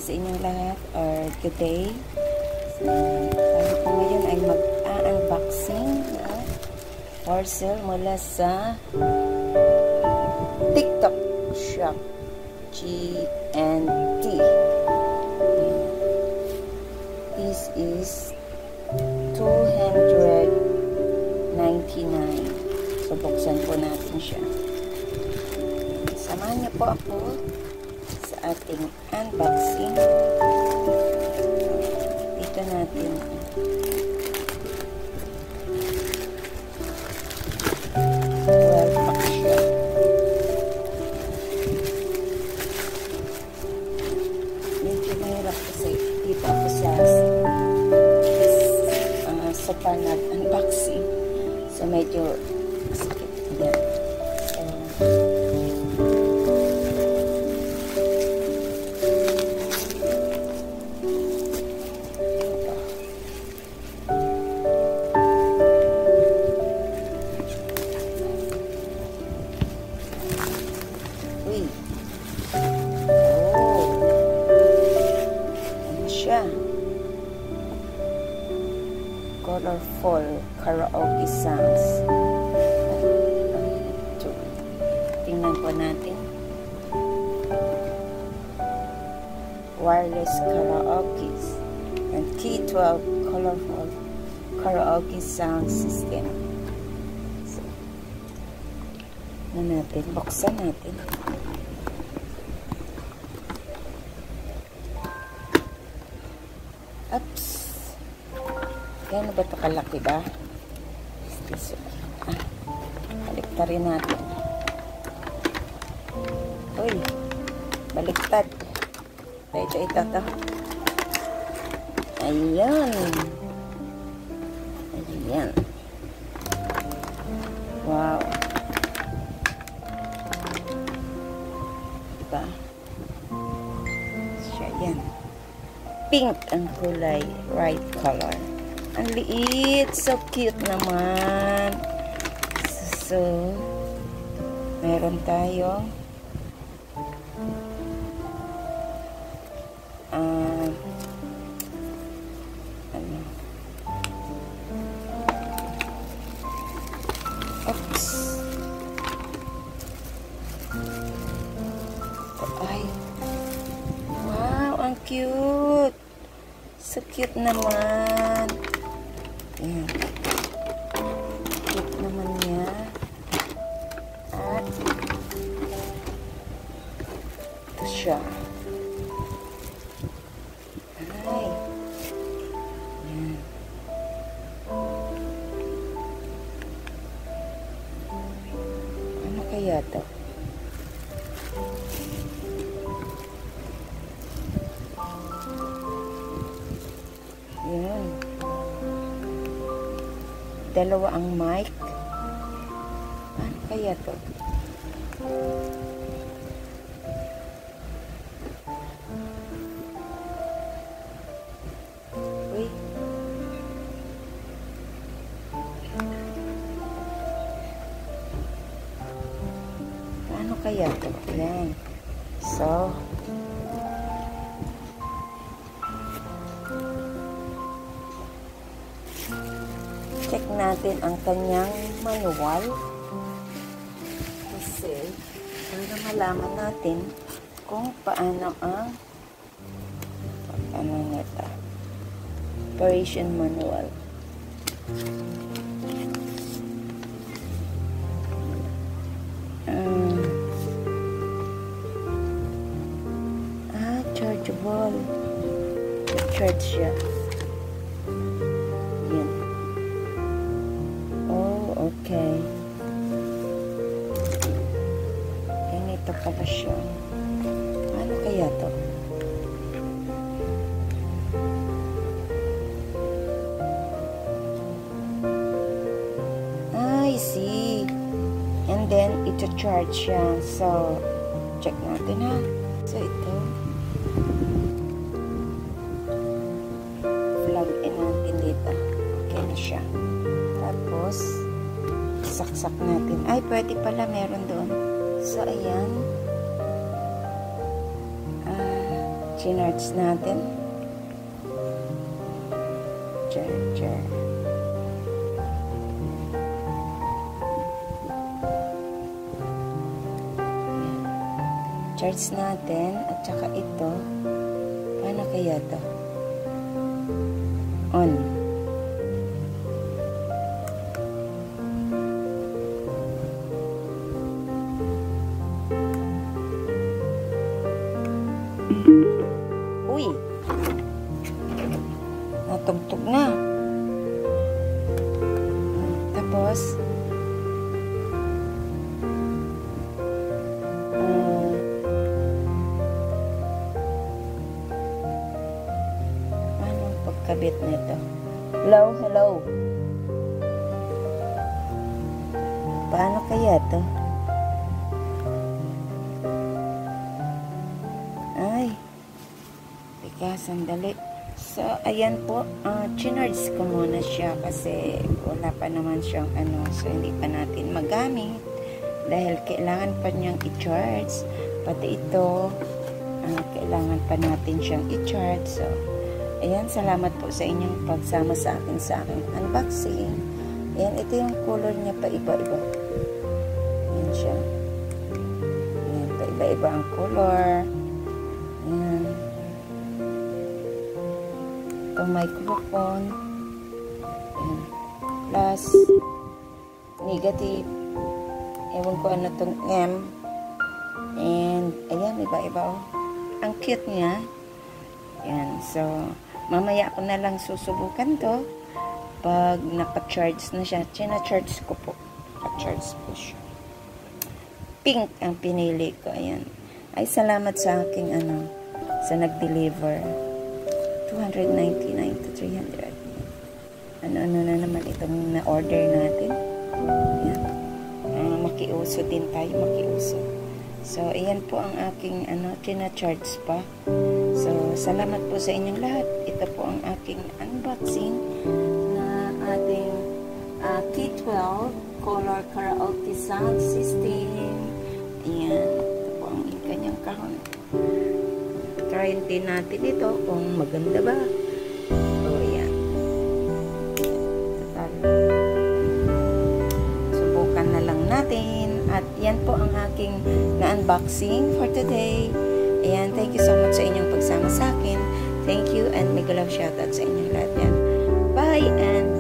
sa inyong lahat, or good day. Tayo po ngayon ay mag-unboxing na parcel mula sa TikTok shop G&T. This is $299. So, buksan po natin siya. Samahan niyo po ako sa ating unboxing. Dito natin 12 pack siya. Medyo mahirap kasi dito ako sa pan-unboxing. So, medyo sakit din. Colorful karaoke songs. Tingnan po natin. Wireless karaoke and T12 colorful karaoke sound system. So, natin, buksan natin. Oops. Gano'n ba ito kalaki ba? Baliktad rin natin. Uy, baliktad. Ito. Ayan. Wow. Diba? Siya yan. Pink ang kulay. Right color. Ang liit. So cute naman. So, meron tayong oops. Ay. Wow, ang cute. So cute naman. Ayan. Cute naman niya. At ito siya. Ay. Ayan. Ano kaya ito? Ayan. Dalawa ang mic. Ano kaya to? Uy. Ano kaya to? Yan. So, check natin ang kanyang manual kasi para malaman natin kung paano ang nito operation manual. Chargeable. Charge siya. Yan. Okay. Ganito pala siya. Ano kaya to? I see. And then, ito charge siya. So, check natin ha. So, ito. Plug in natin dito. Okay na siya. Tapos, saksak natin. Ay, pwede pala. Meron doon. So, ayan. chinards natin. Charger. Charge natin at saka ito. Paano kaya to? On. Uy! Natugtog na. Tapos, paano pagkabit nito? Hello, hello. Paano kaya to? Ay, teka, sandali. So, ayan po, chinards ko muna siya kasi wala pa naman siyang so hindi pa natin magamit dahil kailangan pa niyang i-charge. Pati ito, kailangan pa natin siyang i-charge. So, ayan, salamat po sa inyong pagsama sa aking unboxing. Ayan, ito yung color niya pa iba-iba. Ayan siya. Ayan, pa iba-iba ang color. Ayan. Itong microphone. Ayan. Plus, negative. Ewan ko ano itong M. And, ayan, iba-iba. Ang cute niya. Ayan, so, mamaya ko na lang susubukan to. Pag naka-charge na siya, china-charge ko po. Naka-charge po siya. Pink ang pinili ko. Ayan. Ay, salamat sa aking sa nag-deliver. 299 to 300. Ano na naman itong na-order natin. Ayan. Makiuso din tayo, makiuso. So, ayan po ang aking china-charge pa. So, salamat po sa inyong lahat. Ito po ang aking unboxing na ating K12 Color Karaoke Sound System. Ayan. Ito po ang kanyang kahon. Try din natin ito kung maganda ba. So, ayan. Subukan na lang natin. At yan po ang aking na-unboxing for today. Ayan, thank you so much sa inyong pagsama sa akin. Thank you and mega love shoutout sa inyong lahat yan. Bye and